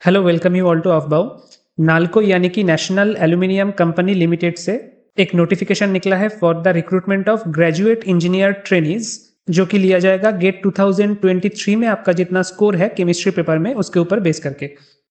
Hello, welcome you all to अफबाउ। नालको यानी कि नेशनल एल्यूमिनियम कंपनी लिमिटेड से एक नोटिफिकेशन निकला है for the recruitment of graduate engineer trainees, जो कि लिया जाएगा गेट 2023 में। आपका जितना स्कोर है केमिस्ट्री पेपर में उसके ऊपर बेस करके।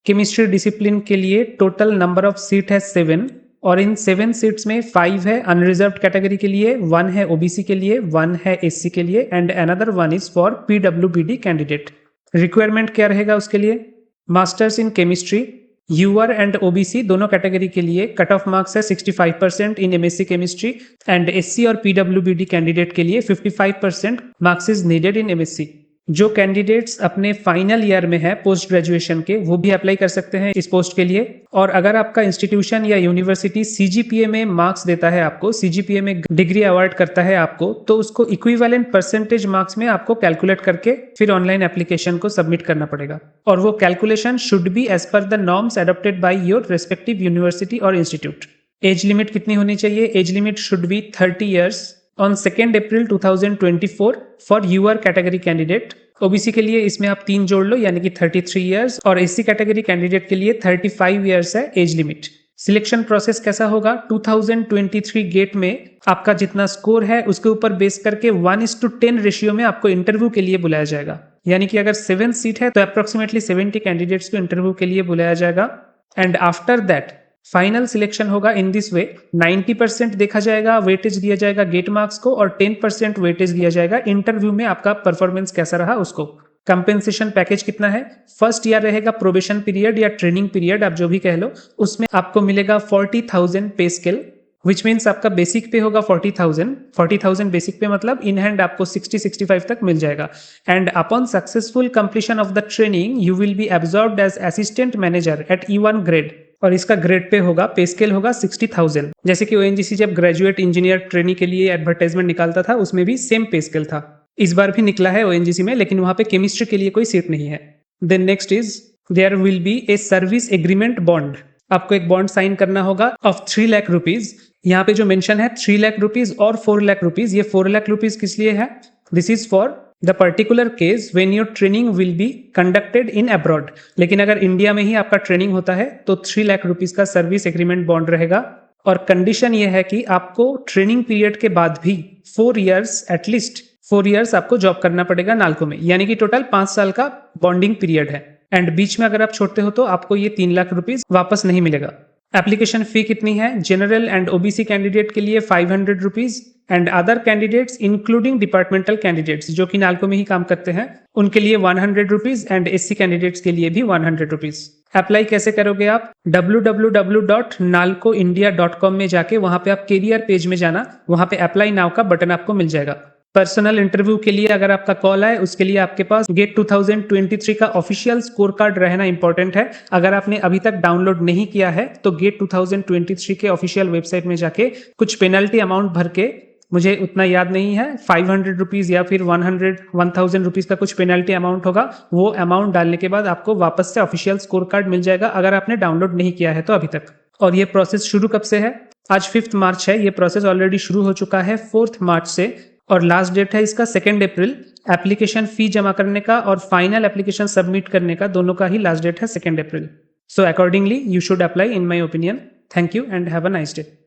केमिस्ट्री डिसिप्लिन के लिए टोटल नंबर ऑफ सीट है 7 और इन 7 सीट्स में 5 है अनरिजर्व्ड कैटेगरी के लिए, 1 है ओबीसी के लिए, 1 है एससी के लिए एंड अनदर 1 इज फॉर पीडब्ल्यूबीडी कैंडिडेट। रिक्वायरमेंट क्या रहेगा उसके लिए? Masters in chemistry, UR and OBC दोनों कैटेगरी के लिए कट ऑफ मार्क्स है 65% in MSc chemistry and SC और पीडब्ल्यूबीडी कैंडिडेट के लिए 55% marks is needed in MSc. जो कैंडिडेट्स अपने फाइनल ईयर में है पोस्ट ग्रेजुएशन के, वो भी अप्लाई कर सकते हैं इस पोस्ट के लिए। और अगर आपका इंस्टीट्यूशन या यूनिवर्सिटी सीजीपीए में मार्क्स देता है आपको, सीजीपीए में डिग्री अवार्ड करता है आपको, तो उसको इक्विवेलेंट परसेंटेज मार्क्स में आपको कैलकुलेट करके फिर ऑनलाइन एप्लीकेशन को सबमिट करना पड़ेगा। और वो calculation should be as per the norms adopted by your respective university और इंस्टीट्यूट। एज लिमिट कितनी होनी चाहिए? Age limit should be 30 years on 2 April 2024 for UR category candidate. OBC के लिए इसमें आप 3 जोड़ लो यानी कि 33 ईयर्स और एससी कैटेगरी कैंडिडेट के लिए 35 ईयर्स है एज लिमिट। सिलेक्शन प्रोसेस कैसा होगा? 2023 गेट में आपका जितना स्कोर है उसके ऊपर बेस करके 1:10 रेशियो में आपको इंटरव्यू के लिए बुलाया जाएगा। यानी कि अगर 7 सीट है तो अप्रोक्सीमेटली 70 कैंडिडेट्स को इंटरव्यू के लिए बुलाया जाएगा and after that final selection होगा इन दिस वे। 90% देखा जाएगा, वेटेज दिया जाएगा गेट मार्क्स को और 10% वेटेज दिया जाएगा इंटरव्यू में आपका परफॉर्मेंस कैसा रहा उसको। कंपेंसेशन पैकेज कितना है? फर्स्ट ईयर रहेगा प्रोबेशन पीरियड या ट्रेनिंग पीरियड, आप जो भी कह लो, उसमें आपको मिलेगा 40,000 पे स्केल, विच मीन्स आपका बेसिक पे होगा 40,000 बेसिक पे, मतलब इन हैंड आपको 60-65 तक मिल जाएगा। And upon successful completion of the training you will be absorbed as assistant manager at E1 grade और इसका ग्रेड पे होगा, पे स्केल होगा 60,000। जैसे कि ओएनजीसी जब ग्रेजुएट इंजीनियर ट्रेनी के लिए एडवर्टाइजमेंट निकालता था उसमें भी सेम पे स्केल था। इस बार भी निकला है ओएनजीसी में, लेकिन वहां पे केमिस्ट्री के लिए कोई सीट नहीं है। Then next is there will be a service agreement bond. आपको एक बॉन्ड साइन करना होगा ऑफ 3 लाख रुपीज। यहाँ पे जो मेंशन है 3 लाख रुपीज और 4 लाख रुपीज, ये 4 लाख रुपीज किस लिए है? This is for the particular case when your training will be conducted in abroad. लेकिन अगर इंडिया में ही आपका ट्रेनिंग होता है तो 3 लाख रुपीज का सर्विस एग्रीमेंट बॉन्ड रहेगा। और कंडीशन ये है कि आपको ट्रेनिंग पीरियड के बाद भी 4 ईयर्स, एटलीस्ट 4 ईयर्स आपको जॉब करना पड़ेगा नालको में, यानी कि टोटल 5 साल का बॉन्डिंग पीरियड है। एंड बीच में अगर आप छोड़ते हो तो आपको ये 3 लाख रुपीज वापस नहीं मिलेगा। एप्लीकेशन फी कितनी है? जनरल एंड ओबीसी कैंडिडेट के लिए 500 rupees and other candidates including departmental candidates जो कि नालको में ही काम करते हैं उनके लिए 100 रुपीज एंड एससी कैंडिडेट्स के लिए भी 100 रुपीज। अप्लाई कैसे करोगे आप? www.nalcoindia.com में जाके वहां पे आप कैरियर पेज में जाना, वहां पे अप्लाई नाउ का बटन आपको मिल जाएगा। पर्सनल इंटरव्यू के लिए अगर आपका कॉल आए उसके लिए आपके पास गेट 2023 का ऑफिशियल स्कोर कार्ड रहना इंपॉर्टेंट है। अगर आपने अभी तक डाउनलोड नहीं किया है तो गेट 2023 के ऑफिशियल वेबसाइट में जाके कुछ पेनल्टी अमाउंट भर के, मुझे उतना याद नहीं है, 500 रुपीज या फिर 1000 रुपीज का कुछ पेनल्टी अमाउंट होगा, वो अमाउंट डालने के बाद आपको वापस से ऑफिशियल स्कोर कार्ड मिल जाएगा अगर आपने डाउनलोड नहीं किया है तो अभी तक। और ये प्रोसेस शुरू कब से है? आज 5 मार्च है, ये प्रोसेस ऑलरेडी शुरू हो चुका है 4 मार्च से और लास्ट डेट है इसका 2 अप्रैल। एप्लीकेशन फी जमा करने का और फाइनल एप्लीकेशन सबमिट करने का दोनों का ही लास्ट डेट है 2 April. So accordingly you should apply in my opinion. Thank you and have a nice day.